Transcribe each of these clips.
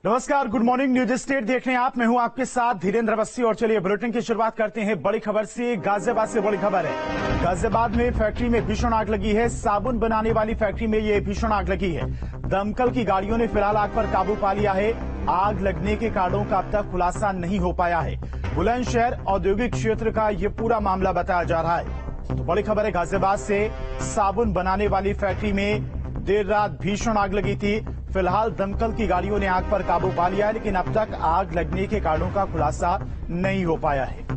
नमस्कार, good morning. News state देख रहे हैं आप। मैं हूं आपके साथ धीरेन्द्र अवस्थी और चलिए बुलेटिन की शुरुआत करते हैं बड़ी खबर से। गाजियाबाद से बड़ी खबर है। गाजियाबाद में फैक्ट्री में भीषण आग लगी है। साबुन बनाने वाली फैक्ट्री में ये भीषण आग लगी है। दमकल की गाड़ियों ने फिलहाल आग पर काबू पा लिया है। आग लगने के कारणों का अब तक खुलासा नहीं हो पाया है। बुलंदशहर औद्योगिक क्षेत्र का ये पूरा मामला बताया जा रहा है। तो बड़ी खबर है गाजियाबाद से। साबुन बनाने वाली फैक्ट्री में देर रात भीषण आग लगी थी। फिलहाल दमकल की गाड़ियों ने आग पर काबू पा लिया है, लेकिन अब तक आग लगने के कारणों का खुलासा नहीं हो पाया है।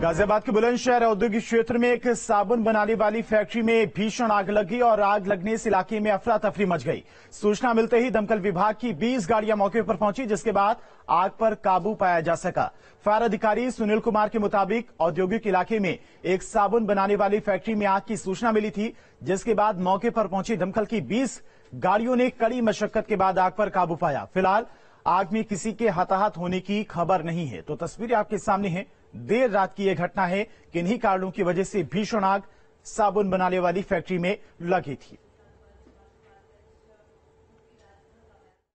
गाजियाबाद के बुलंदशहर औद्योगिक क्षेत्र में एक साबुन बनाने वाली फैक्ट्री में भीषण आग लगी और आग लगने से इलाके में अफरा तफरी मच गई। सूचना मिलते ही दमकल विभाग की 20 गाड़ियां मौके पर पहुंची, जिसके बाद आग पर काबू पाया जा सका। फायर अधिकारी सुनील कुमार के मुताबिक औद्योगिक इलाके में एक साबुन बनाने वाली फैक्ट्री में आग की सूचना मिली थी, जिसके बाद मौके पर पहुंची दमकल की 20 गाड़ियों ने कड़ी मशक्कत के बाद आग पर काबू पाया। फिलहाल आग में किसी के हताहत होने की खबर नहीं है। तो तस्वीरें आपके सामने हैं। देर रात की यह घटना है। किन्हीं कारणों की वजह से भीषण आग साबुन बनाने वाली फैक्ट्री में लगी थी।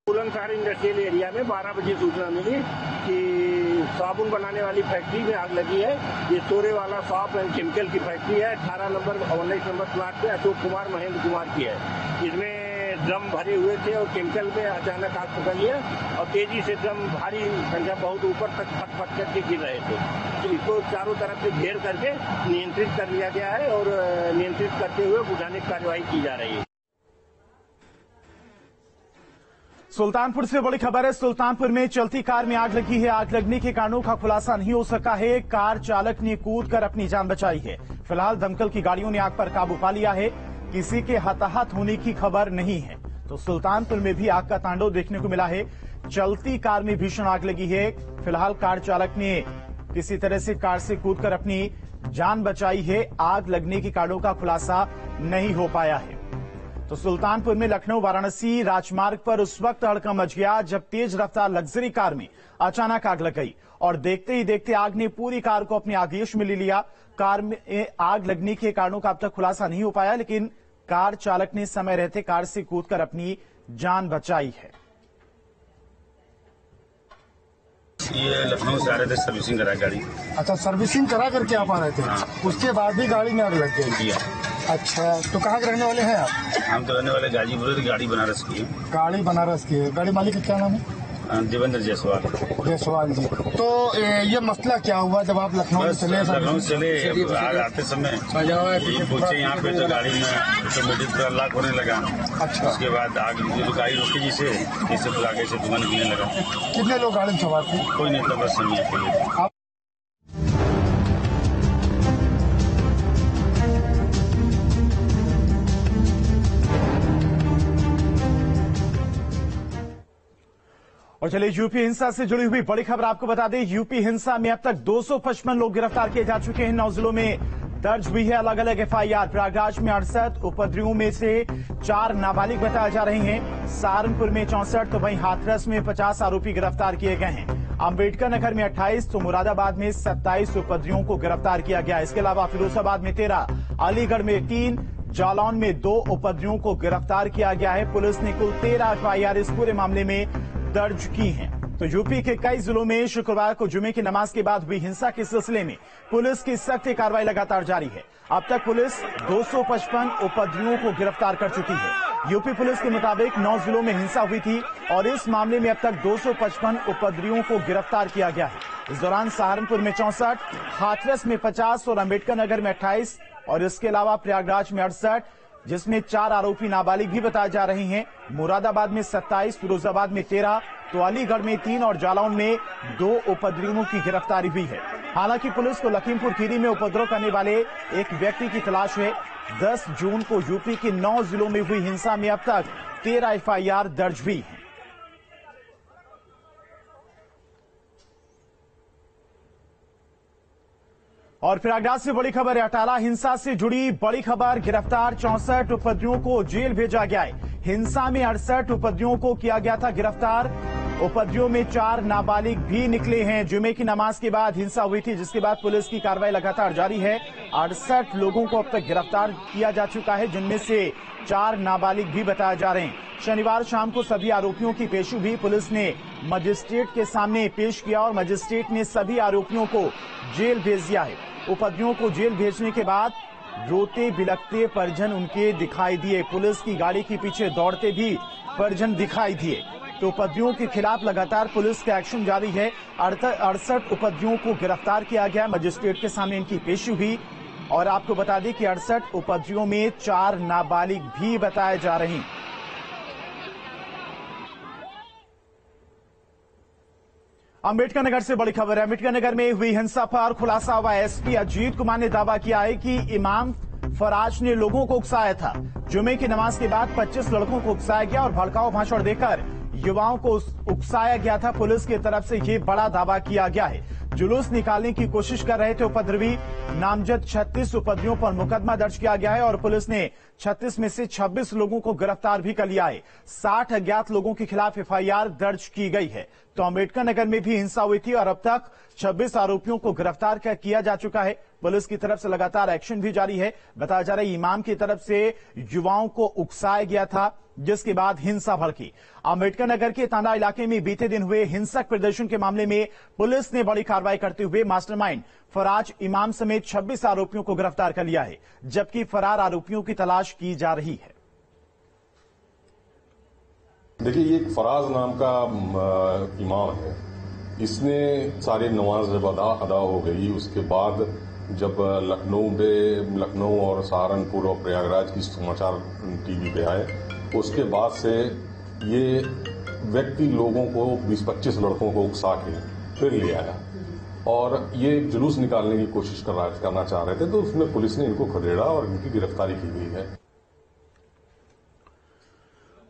बुलंदशहर इंडस्ट्रियल एरिया में 12 बजे सूचना मिली कि साबुन बनाने वाली फैक्ट्री में आग लगी है। ये सोरे वाला शॉप एंड केमिकल की फैक्ट्री है। 18 नंबर 19 नंबर प्लाट पे अशोक कुमार महेंद्र कुमार की है। इसमें ड्रम भरे हुए थे और केमिकल में अचानक आग पकड़ लिया और तेजी से ड्रम भारी संख्या बहुत ऊपर तक फट करके गिर रहे थे। तो इसको चारों तरफ से घेर करके नियंत्रित कर लिया गया है और नियंत्रित करते हुए बुझाने की कार्यवाही की जा रही है। सुल्तानपुर से बड़ी खबर है। सुल्तानपुर में चलती कार में आग लगी है। आग लगने के कारणों का खुलासा नहीं हो सका है। कार चालक ने कूदकर अपनी जान बचाई है। फिलहाल दमकल की गाड़ियों ने आग पर काबू पा लिया है। किसी के हताहत होने की खबर नहीं है। तो सुल्तानपुर में भी आग का तांडव देखने को मिला है। चलती कार में भीषण आग लगी है। फिलहाल कार चालक ने किसी तरह से कार से कूदकर अपनी जान बचाई है। आग लगने के कारणों का खुलासा नहीं हो पाया है। तो सुल्तानपुर में लखनऊ वाराणसी राजमार्ग पर उस वक्त हड़कंप मच गया जब तेज रफ्तार लग्जरी कार में अचानक आग लग गई और देखते ही देखते आग ने पूरी कार को अपनी आगोश में ले लिया। कार में आग लगने के कारणों का अब तक खुलासा नहीं हो पाया, लेकिन कार चालक ने समय रहते कार से कूदकर अपनी जान बचाई है। ये लखनऊ से आ रहे थे, सर्विसिंग करा गाड़ी। अच्छा, सर्विसिंग करा करके आप आ रहे थे? हाँ। उसके बाद भी गाड़ी में आग लग गई? अच्छा, तो कहाँ के रहने वाले हैं आप? हम तो रहने वाले गाजीपुर, गाड़ी बनारस की है। गाड़ी बनारस की है। गाड़ी मालिक का क्या नाम है? देवेंद्र जायसवाल। जायसवाल जी। तो ये मसला क्या हुआ जब आप लखनऊ चले? लखनऊ चले आग आते समय पहुंचे यहाँ पे तो गाड़ी में ऑटोमेटिक पूरा लॉक होने लगा। अच्छा। उसके बाद आग गाड़ी रुकी जिसे आगे से धुआं निकलने लगा। कितने लोग गाड़ी में सवार थे? कोई नहीं था, बस हम अकेले। और चलिए यूपी हिंसा से जुड़ी हुई बड़ी खबर आपको बता दें। यूपी हिंसा में अब तक 255 लोग गिरफ्तार किए जा चुके हैं। 9 जिलों में दर्ज हुई है अलग अलग एफआईआर। प्रयागराज में 68 उपद्रवियों में से 4 नाबालिग बताए जा रहे हैं। सहारनपुर में 64 तो वहीं हाथरस में 50 आरोपी गिरफ्तार किए गए हैं। अंबेडकर नगर में 28 तो मुरादाबाद में 27 उपद्रवियों को गिरफ्तार किया गया। इसके अलावा फिरोजाबाद में 13, अलीगढ़ में 3, जालौन में 2 उपद्रवियों को गिरफ्तार किया गया है। पुलिस ने कुल 13 एफआईआर इस पूरे मामले में दर्ज की हैं। तो यूपी के कई जिलों में शुक्रवार को जुमे की नमाज के बाद हुई हिंसा के सिलसिले में पुलिस की सख्त कार्रवाई लगातार जारी है। अब तक पुलिस 255 उपद्रवियों को गिरफ्तार कर चुकी है। यूपी पुलिस के मुताबिक 9 जिलों में हिंसा हुई थी और इस मामले में अब तक 255 उपद्रवियों को गिरफ्तार किया गया है। इस दौरान सहारनपुर में 64, हाथरस में 50 और अंबेडकर नगर में 28 और इसके अलावा प्रयागराज में 68, जिसमें 4 आरोपी नाबालिग भी बताए जा रहे हैं। मुरादाबाद में 27, फिरोजाबाद में 13 तो अलीगढ़ में 3 और जालौन में 2 उपद्रवियों की गिरफ्तारी हुई है। हालांकि पुलिस को लखीमपुर खीरी में उपद्रव करने वाले एक व्यक्ति की तलाश है। 10 जून को यूपी के 9 जिलों में हुई हिंसा में अब तक 13 एफआईआर दर्ज हुई है। और प्रयागराज से बड़ी खबर है। अटाला हिंसा से जुड़ी बड़ी खबर। गिरफ्तार 64 उपद्रवियों को जेल भेजा गया है। हिंसा में 68 उपद्रवियों को किया गया था गिरफ्तार। उपद्रवियों में 4 नाबालिग भी निकले हैं। जुमे की नमाज के बाद हिंसा हुई थी, जिसके बाद पुलिस की कार्रवाई लगातार जारी है। 68 लोगों को अब तक गिरफ्तार किया जा चुका है, जिनमें से 4 नाबालिग भी बताए जा रहे हैं। शनिवार शाम को सभी आरोपियों की पेशी पुलिस ने मजिस्ट्रेट के सामने पेश किया और मजिस्ट्रेट ने सभी आरोपियों को जेल भेज दिया है। उपद्रवियों को जेल भेजने के बाद रोते बिलखते परिजन उनके दिखाई दिए। पुलिस की गाड़ी के पीछे दौड़ते भी परिजन दिखाई दिए। तो उपद्रवियों के खिलाफ लगातार पुलिस का एक्शन जारी है। 68 उपद्रवियों को गिरफ्तार किया गया। मजिस्ट्रेट के सामने इनकी पेशी हुई और आपको बता दें कि 68 उपद्रवियों में 4 नाबालिग भी बताए जा रहे हैं। अंबेडकर नगर से बड़ी खबर है। अंबेडकर नगर में हुई हिंसा पर खुलासा हुआ। एसपी अजीत कुमार ने दावा किया है कि इमाम फराज ने लोगों को उकसाया था। जुमे की नमाज के बाद 25 लड़कों को उकसाया गया और भड़काऊ भाषण देकर युवाओं को उकसाया गया था। पुलिस की तरफ से यह बड़ा दावा किया गया है। जुलूस निकालने की कोशिश कर रहे थे उपद्रवी। नामजद 36 उपद्रवियों पर मुकदमा दर्ज किया गया है और पुलिस ने 36 में से 26 लोगों को गिरफ्तार भी कर लिया है। 60 अज्ञात लोगों के खिलाफ एफआईआर दर्ज की गई है। तो अंबेडकर नगर में भी हिंसा हुई थी और अब तक 26 आरोपियों को गिरफ्तार किया जा चुका है। पुलिस की तरफ से लगातार एक्शन भी जारी है। बताया जा रहा है इमाम की तरफ से युवाओं को उकसाया गया था, जिसके बाद हिंसा भड़की। अंबेडकर नगर के तांडा इलाके में बीते दिन हुए हिंसक प्रदर्शन के मामले में पुलिस ने बड़ी कार्रवाई करते हुए मास्टरमाइंड फराज इमाम समेत 26 आरोपियों को गिरफ्तार कर लिया है, जबकि फरार आरोपियों की तलाश की जा रही है। देखिए, ये एक फराज नाम का इमाम है। इसने सारी नमाज जब अदा हो गई, उसके बाद जब लखनऊ और सहारनपुर और प्रयागराज की समाचार टीवी पे आए, उसके बाद से ये व्यक्ति लोगों को 20-25 लड़कों को उकसा के फिर ले आया और ये जुलूस निकालने की कोशिश करना चाह रहे थे। तो उसमें पुलिस ने इनको खदेड़ा और इनकी गिरफ्तारी की गई है।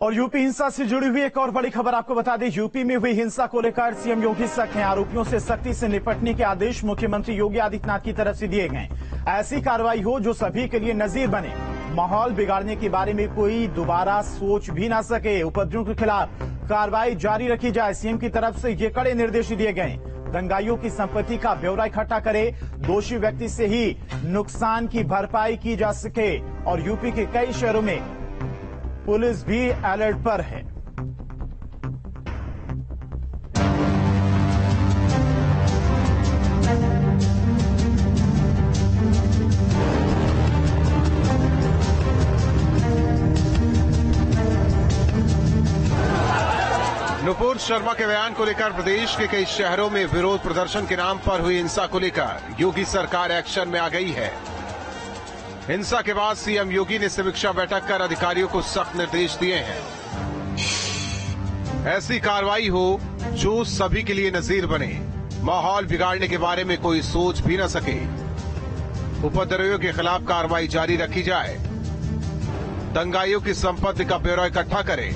और यूपी हिंसा से जुड़ी हुई एक और बड़ी खबर आपको बता दें। यूपी में हुई हिंसा को लेकर सीएम योगी सख्त हैं। आरोपियों से सख्ती से निपटने के आदेश मुख्यमंत्री योगी आदित्यनाथ की तरफ से दिए गए। ऐसी कार्रवाई हो जो सभी के लिए नजीर बने। माहौल बिगाड़ने के बारे में कोई दोबारा सोच भी ना सके। उपद्रवियों के खिलाफ कार्रवाई जारी रखी जाए। सीएम की तरफ से ये कड़े निर्देश दिए गए। दंगाइयों की संपत्ति का ब्यौरा इकट्ठा करे, दोषी व्यक्ति से ही नुकसान की भरपाई की जा सके। और यूपी के कई शहरों में पुलिस भी अलर्ट पर है। नुपुर शर्मा के बयान को लेकर प्रदेश के कई शहरों में विरोध प्रदर्शन के नाम पर हुई हिंसा को लेकर योगी सरकार एक्शन में आ गई है। हिंसा के बाद सीएम योगी ने समीक्षा बैठक कर अधिकारियों को सख्त निर्देश दिए हैं। ऐसी कार्रवाई हो जो सभी के लिए नजीर बने। माहौल बिगाड़ने के बारे में कोई सोच भी न सके। उपद्रवियों के खिलाफ कार्रवाई जारी रखी जाए। दंगाइयों की संपत्ति का ब्यौरा इकट्ठा करे।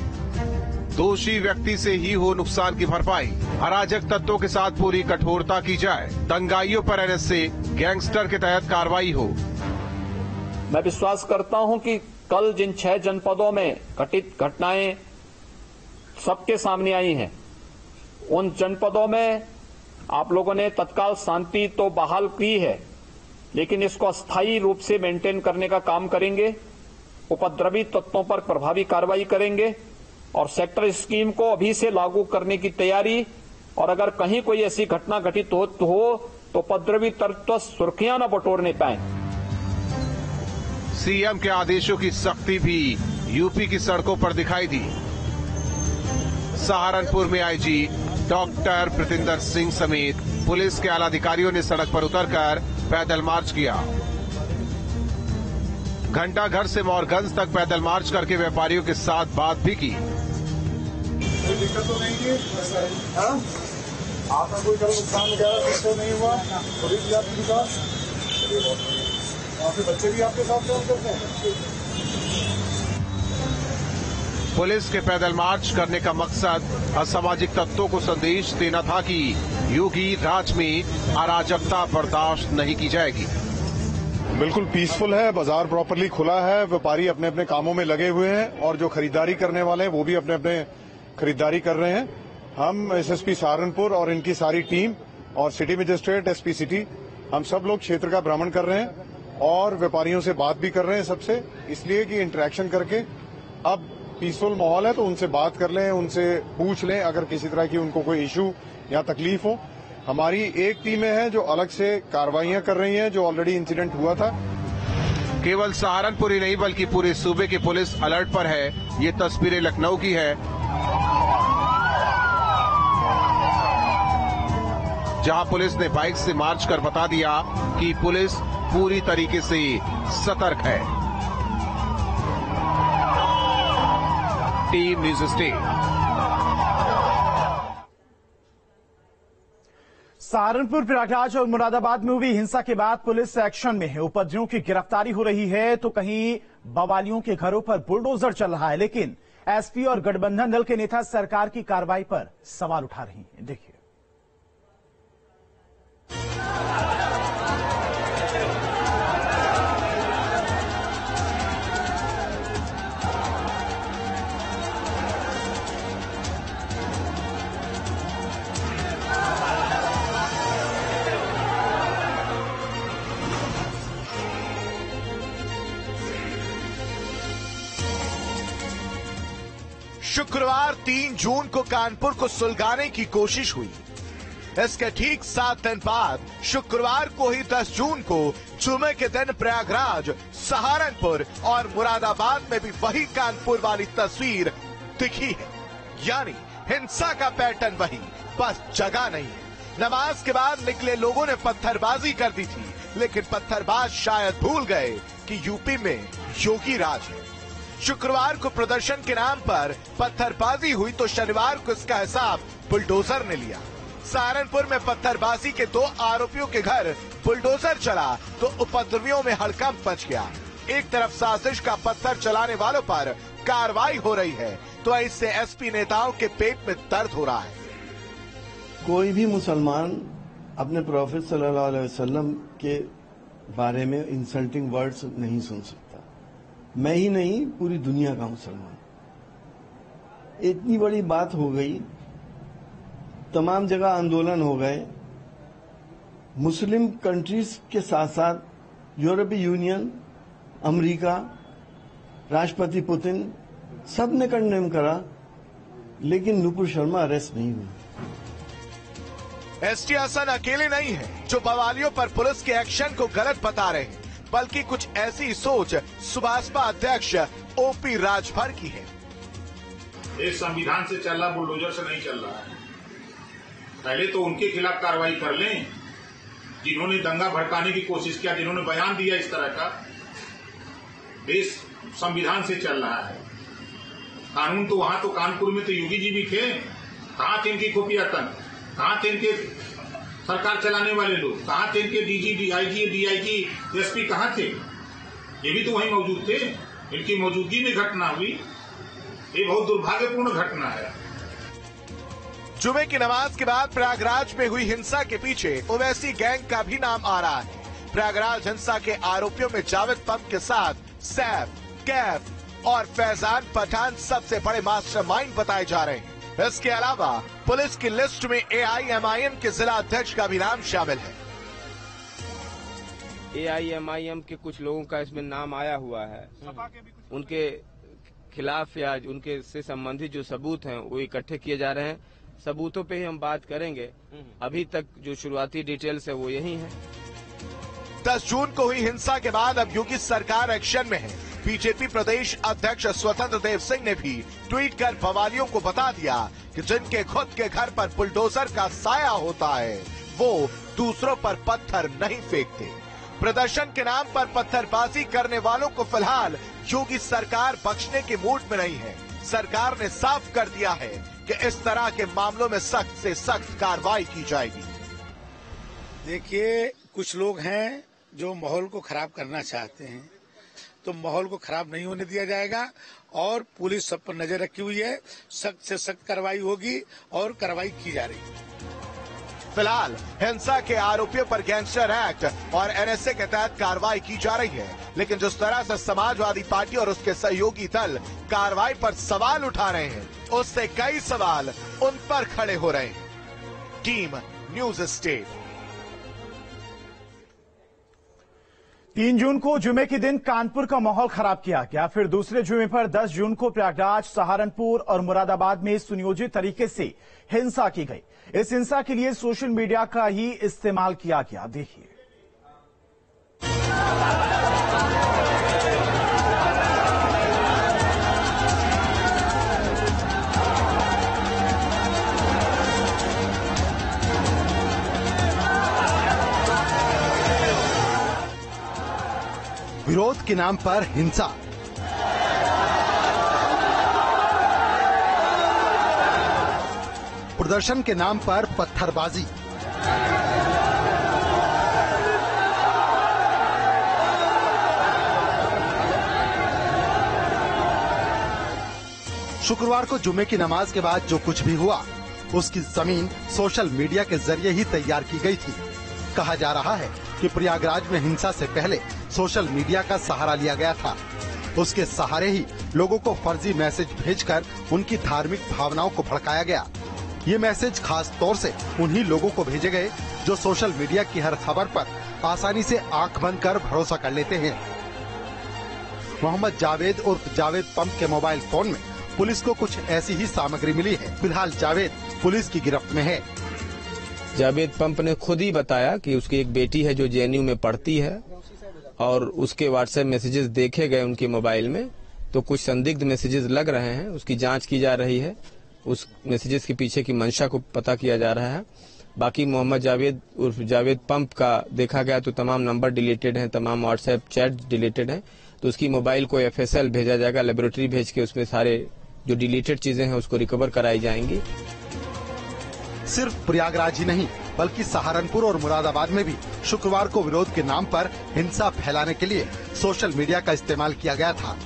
दोषी व्यक्ति से ही हो नुकसान की भरपाई। अराजक तत्वों के साथ पूरी कठोरता की जाए। दंगाइयों पर एनएसए गैंगस्टर के तहत कार्रवाई हो। मैं विश्वास करता हूं कि कल जिन 6 जनपदों में घटित घटनाएं सबके सामने आई हैं, उन जनपदों में आप लोगों ने तत्काल शांति तो बहाल की है, लेकिन इसको अस्थायी रूप से मेंटेन करने का काम करेंगे। उपद्रवी तत्वों पर प्रभावी कार्रवाई करेंगे और सेक्टर स्कीम को अभी से लागू करने की तैयारी। और अगर कहीं कोई ऐसी घटना घटित हो तो उपद्रवी तत्व सुर्खियां न बटोरने पाए। सीएम के आदेशों की सख्ती भी यूपी की सड़कों पर दिखाई दी। सहारनपुर में आईजी डॉक्टर प्रतिंदर सिंह समेत पुलिस के आला अधिकारियों ने सड़क पर उतरकर पैदल मार्च किया। घंटाघर से मौरगंज तक पैदल मार्च करके व्यापारियों के साथ बात भी की। कोई दिक्कत तो नहीं है? आपका कोई कल नुकसान वगैरह तो नहीं हुआ? पुलिस आपके साथ, आपके बच्चे भी आपके साथ काम करते हैं? पुलिस के पैदल मार्च करने का मकसद असामाजिक तत्वों को संदेश देना था कि योगी राज में अराजकता बर्दाश्त नहीं की जाएगी। बिल्कुल पीसफुल है, बाजार प्रॉपरली खुला है, व्यापारी अपने अपने कामों में लगे हुए हैं और जो खरीदारी करने वाले हैं वो भी अपने अपने खरीदारी कर रहे हैं। हम एसएसपी सहारनपुर और इनकी सारी टीम और सिटी मजिस्ट्रेट एसपी सिटी, हम सब लोग क्षेत्र का भ्रमण कर रहे हैं और व्यापारियों से बात भी कर रहे हैं सबसे, इसलिए कि इंटरेक्शन करके अब पीसफुल माहौल है तो उनसे बात कर लें, उनसे पूछ लें अगर किसी तरह की उनको कोई इशू या तकलीफ हो। हमारी एक टीमें हैं जो अलग से कार्रवाइयां कर रही हैं, जो ऑलरेडी इंसिडेंट हुआ था। केवल सहारनपुर ही नहीं बल्कि पूरे सूबे की पुलिस अलर्ट पर है। ये तस्वीरें लखनऊ की है, जहां पुलिस ने बाइक से मार्च कर बता दिया कि पुलिस पूरी तरीके से सतर्क है। Team news state. Saharanpur, Prayagraj और मुरादाबाद में हुई हिंसा के बाद पुलिस एक्शन में है। उपद्रवियों की गिरफ्तारी हो रही है तो कहीं बवालियों के घरों पर बुलडोजर चल रहा है। लेकिन एसपी और गठबंधन दल के नेता सरकार की कार्रवाई पर सवाल उठा रहे हैं। देखिए। शुक्रवार 3 जून को कानपुर को सुलगाने की कोशिश हुई। इसके ठीक 7 दिन बाद शुक्रवार को ही 10 जून को जुमे के दिन प्रयागराज, सहारनपुर और मुरादाबाद में भी वही कानपुर वाली तस्वीर दिखी है। यानी हिंसा का पैटर्न वही, बस जगह नहीं है। नमाज के बाद निकले लोगों ने पत्थरबाजी कर दी थी, लेकिन पत्थरबाज शायद भूल गए कि यूपी में योगी राज है। शुक्रवार को प्रदर्शन के नाम पर पत्थरबाजी हुई तो शनिवार को इसका हिसाब बुलडोजर ने लिया। सहारनपुर में पत्थरबाजी के 2 आरोपियों के घर बुलडोजर चला तो उपद्रवियों में हड़कंप मच गया। एक तरफ साजिश का पत्थर चलाने वालों पर कार्रवाई हो रही है तो इससे एसपी नेताओं के पेट में दर्द हो रहा है। कोई भी मुसलमान अपने प्रॉफिट सल्लल्लाहु अलैहि वसल्लम के बारे में इंसल्टिंग वर्ड्स नहीं सुन सकता। मैं ही नहीं, पूरी दुनिया का मुसलमान। इतनी बड़ी बात हो गई, तमाम जगह आंदोलन हो गए। मुस्लिम कंट्रीज के साथ साथ यूरोपीय यूनियन, अमेरिका, राष्ट्रपति पुतिन सब ने कंडेम करा, लेकिन नुपुर शर्मा अरेस्ट नहीं हुई। एसटी हसन अकेले नहीं है जो बवालियों पर पुलिस के एक्शन को गलत बता रहे हैं, बल्कि कुछ ऐसी सोच सुभाषपा अध्यक्ष ओपी राजभर की है। ये संविधान से चल रहा, बुलडोजर से नहीं चल रहा है। पहले तो उनके खिलाफ कार्रवाई कर लें जिन्होंने दंगा भड़काने की कोशिश किया, जिन्होंने बयान दिया इस तरह का। देश संविधान से चल रहा है, कानून तो वहां तो कानपुर में तो योगी जी भी थे। कहां थे इनकी खुफिया तंत्र, कहां थे इनके सरकार चलाने वाले लोग, कहां थे इनके डीजी, डीआईजी, डीआईजी, एसपी कहां थे? ये भी तो वहीं मौजूद थे। इनकी मौजूदगी में घटना हुई, ये बहुत दुर्भाग्यपूर्ण घटना है। जुमे की नमाज के बाद प्रयागराज में हुई हिंसा के पीछे ओवैसी गैंग का भी नाम आ रहा है। प्रयागराज हिंसा के आरोपियों में जावेद पंत के साथ सैफ, कैफ और फैजान पठान सबसे बड़े मास्टरमाइंड बताए जा रहे हैं। इसके अलावा पुलिस की लिस्ट में एआईएमआईएम के जिला अध्यक्ष का भी नाम शामिल है। एआईएमआईएम के कुछ लोगों का इसमें नाम आया हुआ है। उनके खिलाफ या उनके से संबंधित जो सबूत हैं वो इकट्ठे किए जा रहे हैं। सबूतों पे ही हम बात करेंगे। अभी तक जो शुरुआती डिटेल्स है वो यही है। 10 जून को हुई हिंसा के बाद अब योगी सरकार एक्शन में है। बीजेपी प्रदेश अध्यक्ष स्वतंत्र देव सिंह ने भी ट्वीट कर बवालियों को बता दिया कि जिनके खुद के घर पर बुलडोजर का साया होता है वो दूसरों पर पत्थर नहीं फेंकते। प्रदर्शन के नाम पर पत्थरबाजी करने वालों को फिलहाल योगी सरकार बख्शने के मूड में नहीं है। सरकार ने साफ कर दिया है कि इस तरह के मामलों में सख्त से सख्त कार्रवाई की जाएगी। देखिए, कुछ लोग हैं जो माहौल को खराब करना चाहते हैं, तो माहौल को खराब नहीं होने दिया जाएगा और पुलिस सब पर नजर रखी हुई है। सख्त से सख्त कार्रवाई होगी और कार्रवाई की जा रही है। फिलहाल हिंसा के आरोपियों पर गैंगस्टर एक्ट और एनएसए के तहत कार्रवाई की जा रही है, लेकिन जिस तरह से समाजवादी पार्टी और उसके सहयोगी दल कार्रवाई पर सवाल उठा रहे हैं, उससे कई सवाल उन पर खड़े हो रहे हैं। Team news state. 3 जून को जुमे के दिन कानपुर का माहौल खराब किया गया। फिर दूसरे जुमे पर 10 जून को प्रयागराज, सहारनपुर और मुरादाबाद में सुनियोजित तरीके से हिंसा की गई। इस हिंसा के लिए सोशल मीडिया का ही इस्तेमाल किया गया। देखिए। विरोध के नाम पर हिंसा, प्रदर्शन के नाम पर पत्थरबाजी, शुक्रवार को जुमे की नमाज के बाद जो कुछ भी हुआ उसकी जमीन सोशल मीडिया के जरिए ही तैयार की गई थी। कहा जा रहा है कि प्रयागराज में हिंसा से पहले सोशल मीडिया का सहारा लिया गया था। उसके सहारे ही लोगों को फर्जी मैसेज भेजकर उनकी धार्मिक भावनाओं को भड़काया गया। ये मैसेज खास तौर से उन्हीं लोगों को भेजे गए जो सोशल मीडिया की हर खबर पर आसानी से आंख बंद कर भरोसा कर लेते हैं। मोहम्मद जावेद उर्फ जावेद पंप के मोबाइल फोन में पुलिस को कुछ ऐसी ही सामग्री मिली है। फिलहाल जावेद पुलिस की गिरफ्त में है। जावेद पंप ने खुद ही बताया कि उसकी एक बेटी है जो जेएनयू में पढ़ती है और उसके व्हाट्सएप मैसेजेस देखे गए उनके मोबाइल में, तो कुछ संदिग्ध मैसेजेस लग रहे हैं। उसकी जांच की जा रही है, उस मैसेजेस के पीछे की मंशा को पता किया जा रहा है। बाकी मोहम्मद जावेद उर्फ जावेद पंप का देखा गया तो तमाम नंबर डिलीटेड हैं, तमाम व्हाट्सएप चैट डिलीटेड हैं, तो उसकी मोबाइल को FSL भेजा जाएगा, लेबोरेटरी भेज के उसमें सारे जो डिलीटेड चीजें हैं उसको रिकवर कराई जाएंगी। सिर्फ प्रयागराज ही नहीं बल्कि सहारनपुर और मुरादाबाद में भी शुक्रवार को विरोध के नाम पर हिंसा फैलाने के लिए सोशल मीडिया का इस्तेमाल किया गया था।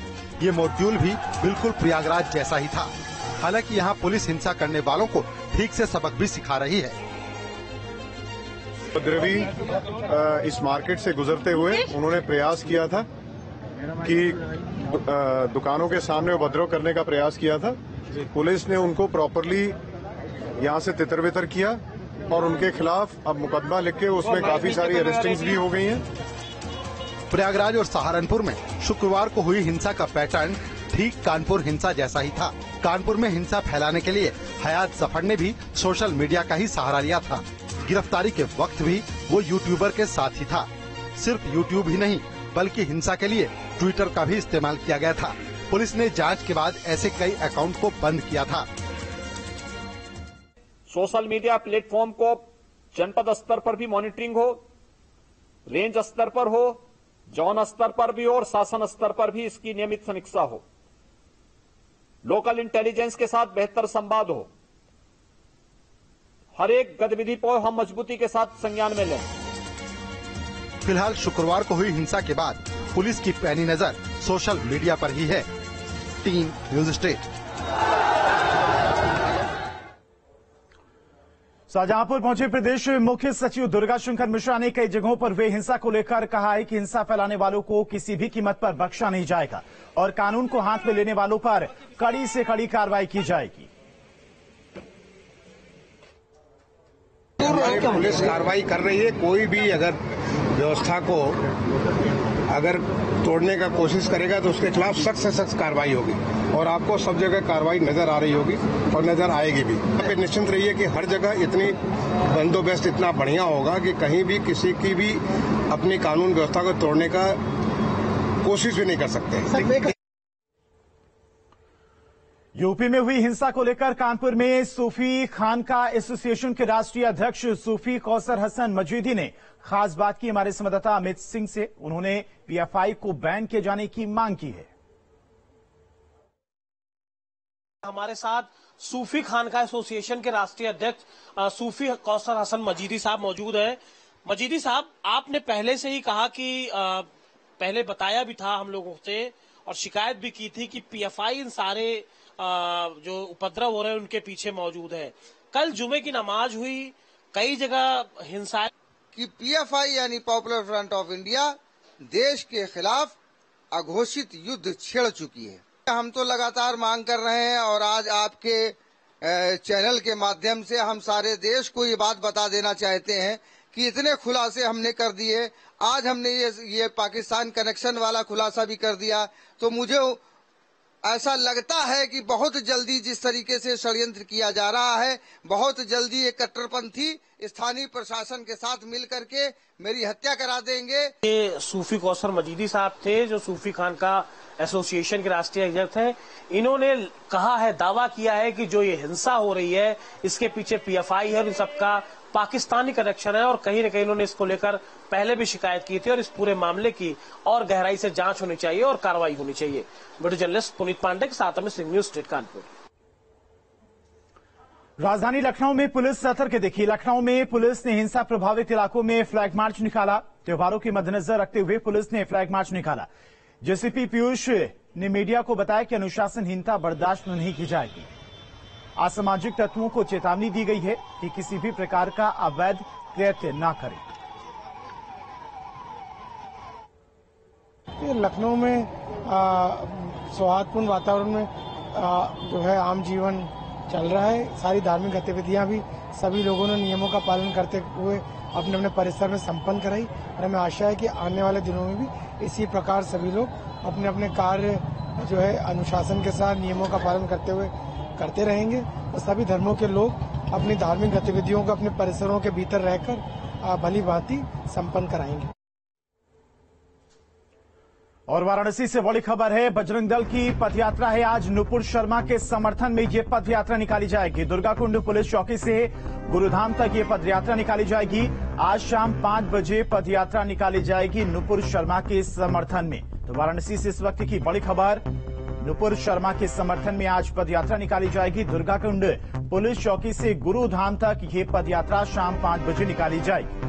ये मॉड्यूल भी बिल्कुल प्रयागराज जैसा ही था। हालांकि यहाँ पुलिस हिंसा करने वालों को ठीक से सबक भी सिखा रही है। उपद्रवी इस मार्केट से गुजरते हुए उन्होंने प्रयास किया था कि दुकानों के सामने उपद्रव करने का प्रयास किया था। पुलिस ने उनको प्रॉपरली यहाँ से तितर बितर किया और उनके खिलाफ अब मुकदमा लिख के उसमें काफी सारी अरेस्टिंग्स भी हो गई हैं। प्रयागराज और सहारनपुर में शुक्रवार को हुई हिंसा का पैटर्न ठीक कानपुर हिंसा जैसा ही था। कानपुर में हिंसा फैलाने के लिए हयात जफर ने भी सोशल मीडिया का ही सहारा लिया था। गिरफ्तारी के वक्त भी वो यूट्यूबर के साथ ही था। सिर्फ यूट्यूब ही नहीं बल्कि हिंसा के लिए ट्विटर का भी इस्तेमाल किया गया था। पुलिस ने जांच के बाद ऐसे कई अकाउंट को बंद किया था। सोशल मीडिया प्लेटफॉर्म को जनपद स्तर पर भी मॉनिटरिंग हो, रेंज स्तर पर हो, जोन स्तर पर भी हो और शासन स्तर पर भी इसकी नियमित समीक्षा हो। लोकल इंटेलिजेंस के साथ बेहतर संवाद हो। हर एक गतिविधि को हम मजबूती के साथ संज्ञान में लें। फिलहाल शुक्रवार को हुई हिंसा के बाद पुलिस की पैनी नजर सोशल मीडिया पर ही है। Team news state. शाहजहांपुर पहुंचे प्रदेश मुख्य सचिव दुर्गा शंकर मिश्रा ने कई जगहों पर हुए हिंसा को लेकर कहा है कि हिंसा फैलाने वालों को किसी भी कीमत पर बख्शा नहीं जाएगा और कानून को हाथ में लेने वालों पर कड़ी से कड़ी कार्रवाई की जाएगी। पुलिस कार्रवाई कर रही है। कोई भी अगर व्यवस्था को अगर तोड़ने का कोशिश करेगा तो उसके खिलाफ सख्त से सख्त कार्रवाई होगी और आपको सब जगह कार्रवाई नजर आ रही होगी और नजर आएगी भी। आप निश्चिंत रहिए कि हर जगह इतनी बंदोबस्त इतना बढ़िया होगा कि कहीं भी किसी की भी अपनी कानून व्यवस्था को तोड़ने का कोशिश भी नहीं कर सकते। यूपी में हुई हिंसा को लेकर कानपुर में सूफी खानका एसोसिएशन के राष्ट्रीय अध्यक्ष सूफी कौसर हसन मजीदी ने खास बात की हमारे संवाददाता अमित सिंह से। उन्होंने PFI को बैन किए जाने की मांग की है। हमारे साथ सूफी खानका एसोसिएशन के राष्ट्रीय अध्यक्ष सूफी कौसर हसन मजीदी साहब मौजूद हैं। मजीदी साहब, आपने पहले से ही कहा कि पहले बताया भी था हम लोगों से और शिकायत भी की थी कि PFI इन सारे जो उपद्रव हो रहे हैं उनके पीछे मौजूद है। कल जुमे की नमाज हुई, कई जगह हिंसा कि PFI यानी पॉपुलर फ्रंट ऑफ इंडिया देश के खिलाफ अघोषित युद्ध छेड़ चुकी है। हम तो लगातार मांग कर रहे हैं और आज आपके चैनल के माध्यम से हम सारे देश को ये बात बता देना चाहते हैं कि इतने खुलासे हमने कर दिए। आज हमने ये पाकिस्तान कनेक्शन वाला खुलासा भी कर दिया। तो मुझे ऐसा लगता है कि बहुत जल्दी जिस तरीके से षड्यंत्र किया जा रहा है, बहुत जल्दी एक कट्टरपंथी स्थानीय प्रशासन के साथ मिल करके मेरी हत्या करा देंगे। ये सूफी कौसर मजीदी साहब थे, जो सूफी खान का एसोसिएशन के राष्ट्रीय अध्यक्ष हैं। इन्होंने कहा है, दावा किया है कि जो ये हिंसा हो रही है इसके पीछे पीएफआई है और इन सबका पाकिस्तानी कनेक्शन है, और कहीं न कहीं इन्होंने इसको लेकर पहले भी शिकायत की थी और इस पूरे मामले की और गहराई से जांच होनी चाहिए और कार्रवाई होनी चाहिए। वीडियो जर्नलिस्ट पुनीत पांडे के साथ में न्यूज स्टेट कानपुर। राजधानी लखनऊ में पुलिस सतर्क दिखी। लखनऊ में पुलिस ने हिंसा प्रभावित इलाकों में फ्लैग मार्च निकाला। त्योहारों के मद्देनजर रखते हुए पुलिस ने फ्लैग मार्च निकाला। जेसीपी पीयूष ने मीडिया को बताया कि अनुशासनहीनता बर्दाश्त नहीं की जाएगी। असामाजिक तत्वों को चेतावनी दी गई है कि किसी भी प्रकार का अवैध कृत्य न करें। लखनऊ में सौहार्दपूर्ण वातावरण में जो है आम जीवन चल रहा है। सारी धार्मिक गतिविधियां भी सभी लोगों ने नियमों का पालन करते हुए अपने अपने परिसर में संपन्न कराई, और हमें आशा है कि आने वाले दिनों में भी इसी प्रकार सभी लोग अपने अपने कार्य जो है अनुशासन के साथ नियमों का पालन करते हुए करते रहेंगे, और सभी धर्मों के लोग अपनी धार्मिक गतिविधियों को अपने परिसरों के भीतर रहकर भली भांति संपन्न कराएंगे। और वाराणसी से बड़ी खबर है, बजरंग दल की पदयात्रा है। आज नुपुर शर्मा के समर्थन में ये पदयात्रा निकाली जाएगी। दुर्गाकुंड पुलिस चौकी से गुरुधाम तक ये पदयात्रा निकाली जाएगी। आज शाम 5 बजे पदयात्रा निकाली जाएगी नुपुर शर्मा के समर्थन में। तो वाराणसी से इस वक्त की बड़ी खबर, नुपुर शर्मा के समर्थन में आज पदयात्रा निकाली जाएगी। दुर्गाकुंड पुलिस चौकी से गुरुधाम तक ये पदयात्रा शाम 5 बजे निकाली जाएगी।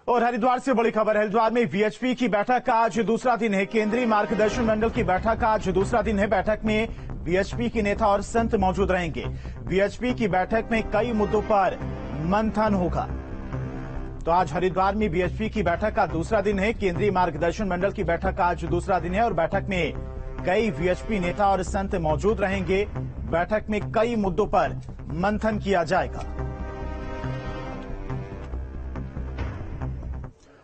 और हरिद्वार से बड़ी खबर, हरिद्वार में वीएचपी की बैठक का आज दूसरा दिन है। केंद्रीय मार्गदर्शन मंडल की बैठक का आज दूसरा दिन है। बैठक में वीएचपी के नेता और संत मौजूद रहेंगे। वीएचपी की बैठक में कई मुद्दों पर मंथन होगा। तो आज हरिद्वार में वीएचपी की बैठक का दूसरा दिन है। केंद्रीय मार्गदर्शन मंडल की बैठक का आज दूसरा दिन है और बैठक में कई वीएचपी नेता और संत मौजूद रहेंगे। बैठक में कई मुद्दों पर मंथन किया जाएगा।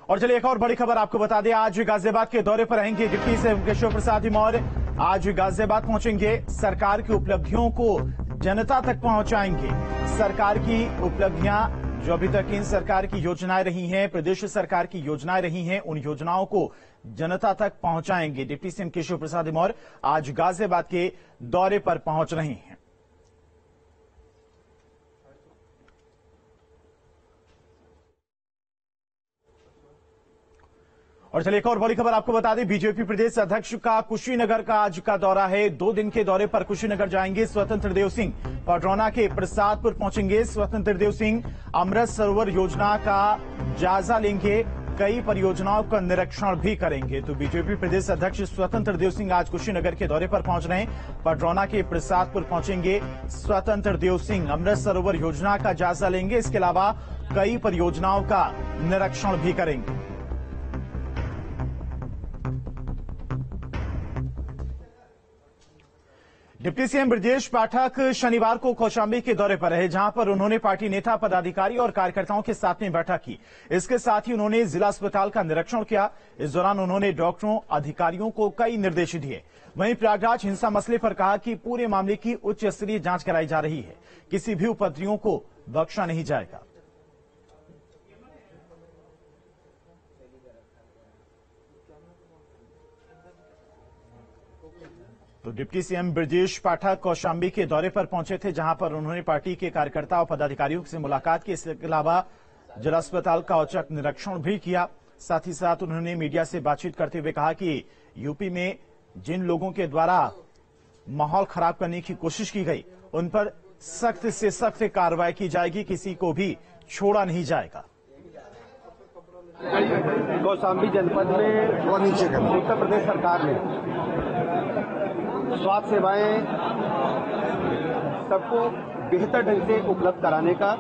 और चलिए एक और बड़ी खबर आपको बता दें, आज गाजियाबाद के दौरे पर रहेंगे डिप्टी सीएम केशव प्रसाद मौर्य। आज गाजियाबाद पहुंचेंगे, सरकार की उपलब्धियों को जनता तक पहुंचाएंगे। सरकार की उपलब्धियां जो अभी तक इन सरकार की योजनाएं रही हैं, प्रदेश सरकार की योजनाएं रही हैं, उन योजनाओं को जनता तक पहुंचाएंगे। डिप्टी सीएम केशव प्रसाद मौर्य आज गाजियाबाद के दौरे पर पहुंच रहे हैं। और चलिए एक और बड़ी खबर आपको बता दें, बीजेपी प्रदेश अध्यक्ष का कुशीनगर का आज का दौरा है। 2 दिन के दौरे पर कुशीनगर जाएंगे स्वतंत्र देव सिंह। पडरौना के प्रसादपुर पहुंचेंगे स्वतंत्र देव सिंह। अमृत सरोवर योजना का जायजा लेंगे, कई परियोजनाओं का निरीक्षण भी करेंगे। तो बीजेपी प्रदेश अध्यक्ष स्वतंत्र देव सिंह आज कुशीनगर के दौरे पर पहुंच रहे हैं। पडरौना के प्रसादपुर पहुंचेंगे स्वतंत्र देव सिंह। अमृत सरोवर योजना का जायजा लेंगे, इसके अलावा कई परियोजनाओं का निरीक्षण भी करेंगे। डिप्टी सीएम ब्रजेश पाठक शनिवार को कौशाम्बी के दौरे पर रहे, जहां पर उन्होंने पार्टी नेता, पदाधिकारी और कार्यकर्ताओं के साथ में बैठक की। इसके साथ ही उन्होंने जिला अस्पताल का निरीक्षण किया। इस दौरान उन्होंने डॉक्टरों, अधिकारियों को कई निर्देश दिए। वहीं प्रयागराज हिंसा मसले पर कहा कि पूरे मामले की उच्च स्तरीय जांच कराई जा रही है, किसी भी उपद्रवियों को बख्शा नहीं जाएगा। तो डिप्टी सीएम ब्रजेश पाठक कौशाम्बी के दौरे पर पहुंचे थे, जहां पर उन्होंने पार्टी के कार्यकर्ताओं और पदाधिकारियों से मुलाकात की। इसके अलावा जिला अस्पताल का औचक निरीक्षण भी किया। साथ ही साथ उन्होंने मीडिया से बातचीत करते हुए कहा कि यूपी में जिन लोगों के द्वारा माहौल खराब करने की कोशिश की गई, उन पर सख्त से सख्त कार्रवाई की जाएगी, किसी को भी छोड़ा नहीं जाएगा। कौशाम्बी जनपद में उत्तर प्रदेश सरकार ने स्वास्थ्य सेवाएं सबको बेहतर ढंग से उपलब्ध कराने का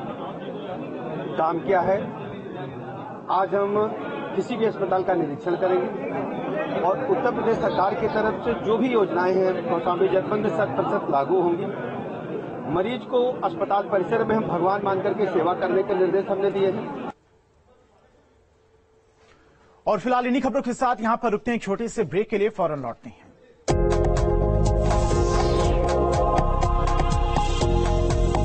काम किया है। आज हम किसी भी अस्पताल का निरीक्षण करेंगे और उत्तर प्रदेश सरकार की तरफ से जो भी योजनाएं हैं कौशाम्बी जनपद में 100% लागू होंगी। मरीज को अस्पताल परिसर में हम भगवान मान करके सेवा करने के निर्देश हमने दिए हैं। और फिलहाल इन्हीं खबरों के साथ यहां पर रुकते हैं, एक छोटे से ब्रेक के लिए फौरन लौटते हैं।